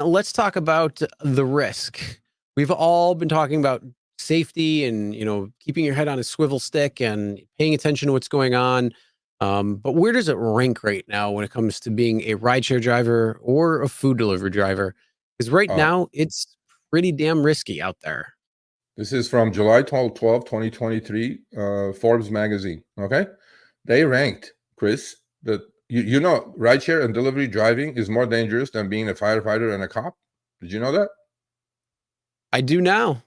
Let's talk about the risk. We've all been talking about safety and, keeping your head on a swivel stick and paying attention to what's going on. But where does it rank right now when it comes to being a rideshare driver or a food delivery driver? Because right Uh, now it's pretty damn risky out there. this is from July 12, 2023, Forbes magazine. Okay. They ranked, Chris, that rideshare and delivery driving is more dangerous than being a firefighter and a cop. Did you know that? I do now.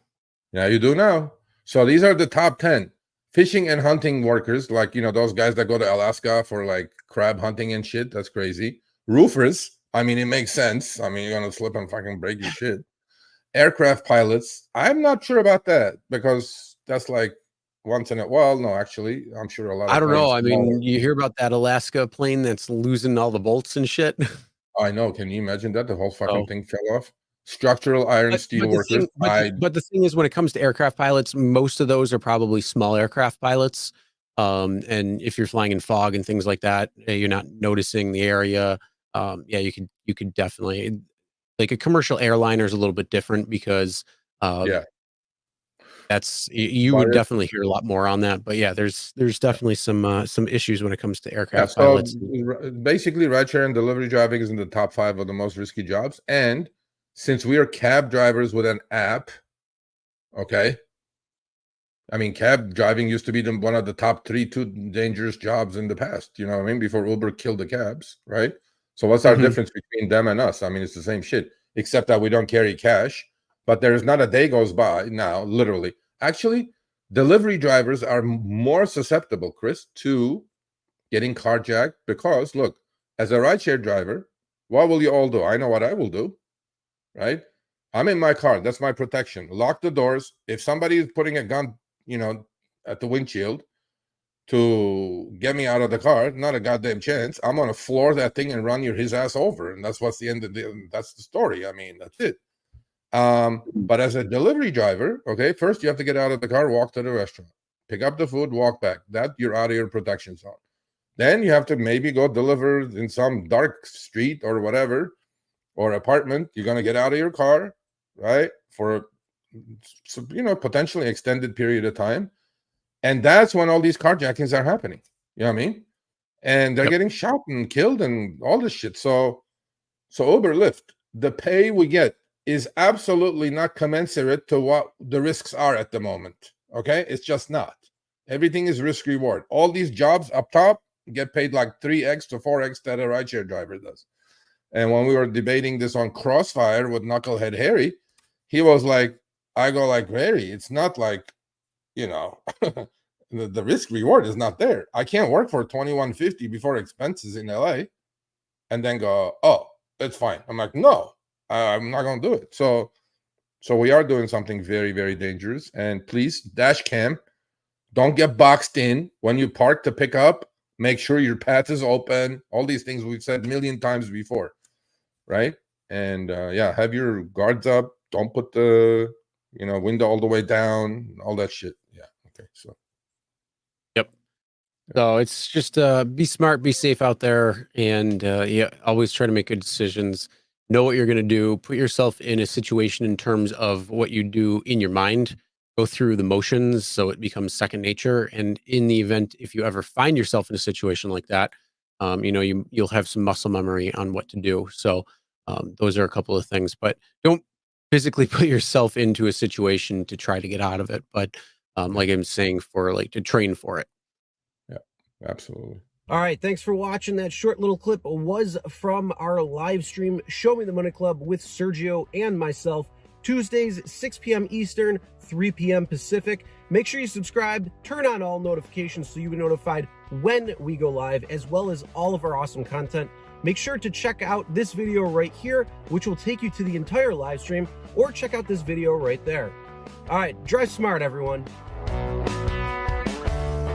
Yeah, you do now. So these are the top 10 fishing and hunting workers, like, those guys that go to Alaska for like crab hunting and shit. That's crazy. Roofers. I mean, it makes sense. I mean, you're going to slip and fucking break your shit. Aircraft pilots. I'm not sure about that because that's like once in a while. No, actually, I'm sure a lot of I don't know. planes I mean, you hear about that Alaska plane that's losing all the bolts and shit. I know. Can you imagine that? The whole fucking Oh. thing fell off. Structural iron steel workers. But the thing is, when it comes to aircraft pilots, most of those are probably small aircraft pilots. And if you're flying in fog and things like that, you're not noticing the area. Yeah, you could definitely, like, a commercial airliner is a little bit different because Yeah. that's you would definitely hear a lot more on that. But yeah, there's definitely some issues when it comes to Yeah, aircraft so pilots. basically, rideshare and delivery driving is in the top 5 of the most risky jobs. And since we are cab drivers with an app, okay, I mean, cab driving used to be one of the top 2 dangerous jobs in the past. You know what I mean? Before Uber killed the cabs, right? So what's our difference between them and us? I mean, it's the same shit, except that we don't carry cash. But there's not a day goes by now, literally. Actually, delivery drivers are more susceptible, Chris, to getting carjacked because, look, as a rideshare driver, what will you all do? I know what I will do, right? I'm in my car. That's my protection. Lock the doors. If somebody is putting a gun, at the windshield to get me out of the car, not a goddamn chance. I'm going to floor that thing and run his ass over. And that's what's the end of that's the story. I mean, that's it. But as a delivery driver, okay, first you have to get out of the car, walk to the restaurant, pick up the food, walk back. That you're out of your protection zone. Then you have to maybe go deliver in some dark street or whatever, or apartment. You're going to get out of your car, right, for potentially extended period of time. And that's when all these carjackings are happening. You know what I mean? And they're getting shot and killed and all this shit. So Uber, Lyft, the pay we get is absolutely not commensurate to what the risks are at the moment. Okay? It's just not. Everything is risk reward. All these jobs up top get paid like 3x to 4x that a rideshare driver does. And when we were debating this on Crossfire with Knucklehead Harry, he was like, I go like, Harry, it's not like, the risk reward is not there. I can't work for $21.50 before expenses in LA and then go, oh, it's fine. I'm like, no, I'm not going to do it. So we are doing something very, very dangerous. And please, dash cam, don't get boxed in when you park to pick up. Make sure your path is open. All these things we've said a million times before, right? And have your guards up. Don't put the window all the way down. All that shit. Yeah. Okay. So. Yep. So it's just be smart, be safe out there, and always try to make good decisions. Know what you're going to do. Put yourself in a situation in terms of what you do in your mind. Go through the motions so it becomes second nature. And in the event, if you ever find yourself in a situation like that, you'll have some muscle memory on what to do. So those are a couple of things. But don't physically put yourself into a situation to try to get out of it. But like I'm saying, to train for it. Yeah, absolutely. All right, thanks for watching. That short little clip was from our live stream, Show Me the Money Club with Sergio and myself, Tuesdays, 6 p.m. Eastern, 3 p.m. Pacific. Make sure you subscribe, turn on all notifications so you'll be notified when we go live, as well as all of our awesome content. Make sure to check out this video right here, which will take you to the entire live stream, or check out this video right there. All right, drive smart, everyone.